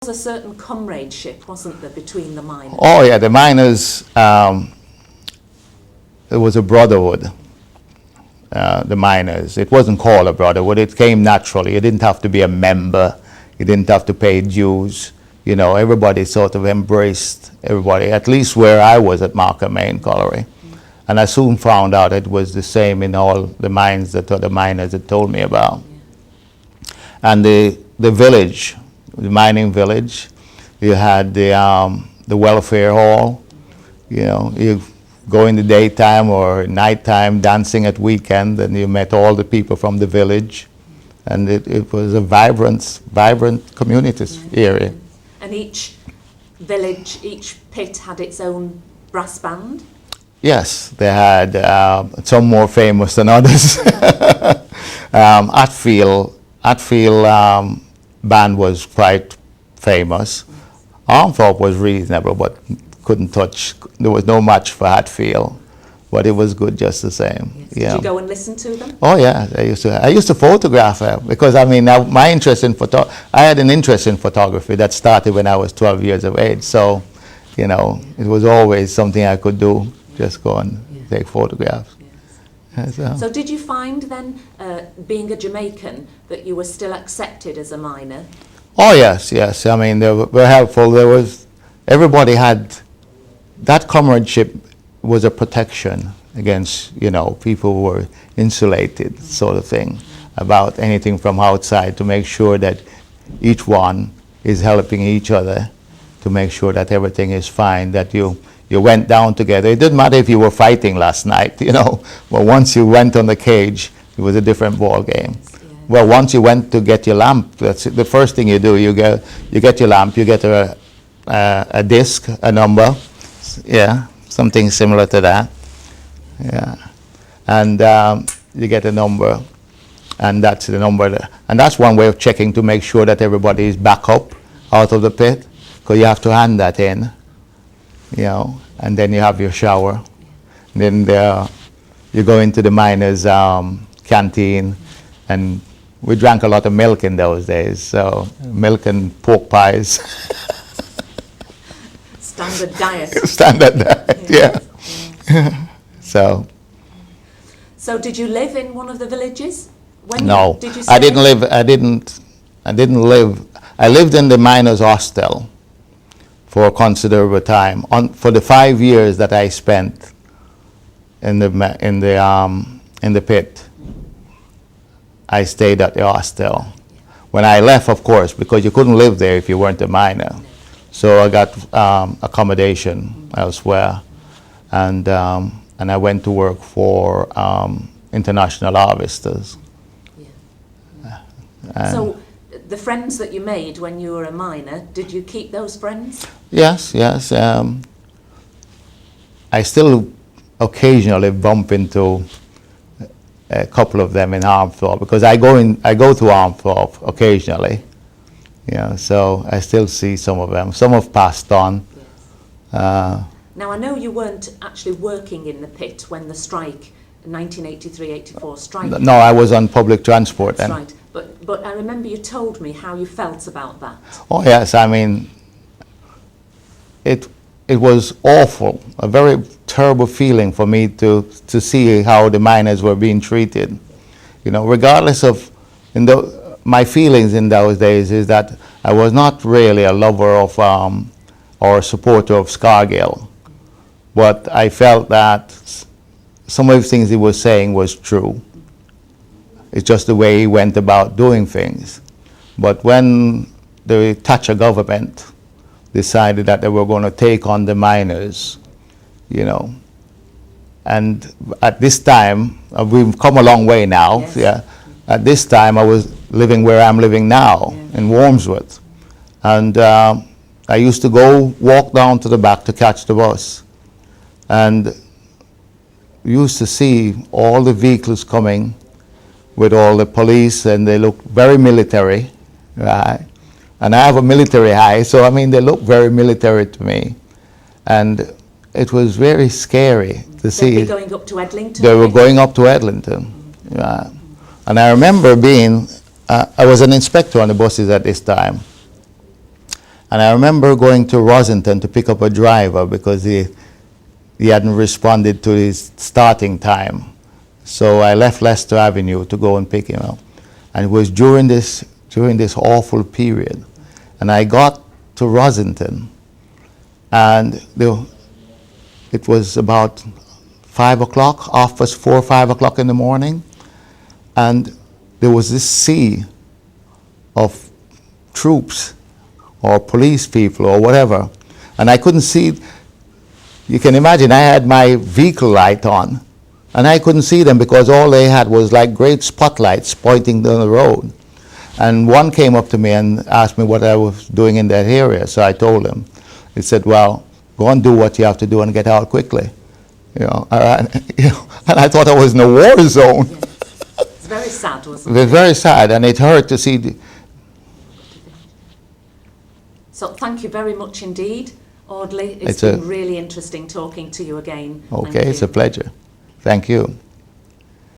a certain comradeship, wasn't there, between the miners? Oh yeah, the miners, it was a brotherhood, the miners. It wasn't called a brotherhood, it came naturally. You didn't have to be a member, you didn't have to pay dues. You know, everybody sort of embraced everybody, at least where I was at Markham Main Colliery. And I soon found out it was the same in all the mines that other miners had told me about. And the village, the mining village, you had the welfare hall. You know, you go in the daytime or nighttime dancing at weekend, and you met all the people from the village. And it was a vibrant community area. And each village, each pit had its own brass band? Yes, they had some more famous than others. Atfield band was quite famous. Armthorpe was reasonable, but couldn't touch. There was no match for Hatfield, but it was good just the same. Yes. Yeah. Did you go and listen to them? Oh yeah, I used to photograph her because I mean my interest in I had an interest in photography that started when I was 12 years of age. So, you know, it was always something I could do. Just go and take photographs. Yes. So did you find then, being a Jamaican, that you were still accepted as a miner? Oh yes, yes. I mean, they were helpful. Everybody had, that comradeship was a protection against, you know, people who were insulated, sort of thing, about anything from outside, to make sure that each one is helping each other to make sure that everything is fine, that you went down together. It didn't matter if you were fighting last night, you know, but once you went on the cage, it was a different ball game. Yeah. Well, once you went to get your lamp, that's the first thing you do. You get your lamp, you get a disc, a number, yeah, something similar to that, yeah, and you get a number, and that's the number, and that's one way of checking to make sure that everybody is back up out of the pit, because you have to hand that in, you know, and then you have your shower. And then you go into the miners' canteen, and we drank a lot of milk in those days, so milk and pork pies. Standard diet. Standard diet, yeah. So did you live in one of the villages? No, did you I didn't live. I lived in the miners' hostel for a considerable time. For the 5 years that I spent in the pit, I stayed at the hostel. When I left, of course, because you couldn't live there if you weren't a miner, so I got accommodation elsewhere, and I went to work for International Harvesters. Yeah. So the friends that you made when you were a miner, did you keep those friends? Yes, yes. I still occasionally bump into a couple of them in Armthorpe, because I go to Armthorpe occasionally. Yeah, so I still see some of them. Some have passed on. Yes. Now I know you weren't actually working in the pit when the strike, 1983-84 strike. No, I was on public transport then. That's right. But I remember you told me how you felt about that. Oh yes, I mean, it was awful, a very terrible feeling for me to see how the miners were being treated. You know, regardless of, my feelings in those days is that I was not really a lover of or a supporter of Scargill, but I felt that some of the things he was saying was true. It's just the way he went about doing things. But when the Thatcher government decided that they were going to take on the miners, you know, and at this time, we've come a long way now. Yes. Yeah. At this time, I was living where I'm living now, in Wormsworth. And I used to walk down to the back to catch the bus. And used to see all the vehicles coming with all the police, and they look very military, right? And I have a military eye, so I mean, they look very military to me. And it was very scary to see. They'd be going up to Edlington? They were going up to Edlington, yeah. And I remember I was an inspector on the buses at this time. And I remember going to Rosington to pick up a driver because he hadn't responded to his starting time. So I left Leicester Avenue to go and pick him up. And it was during this awful period. And I got to Rosington, and it was about 5 o'clock, 4 or 5 o'clock in the morning, and there was this sea of troops or police people or whatever, and I couldn't see. You can imagine I had my vehicle light on, and I couldn't see them because all they had was like great spotlights pointing down the road. And one came up to me and asked me what I was doing in that area, so I told him. He said, well, go and do what you have to do and get out quickly. And I thought I was in a war zone. Yes. It's very sad, wasn't It it? was very sad, and it hurt to see. So thank you very much indeed, Audrey. It's been really interesting talking to you again. Okay, it's a pleasure. Thank you.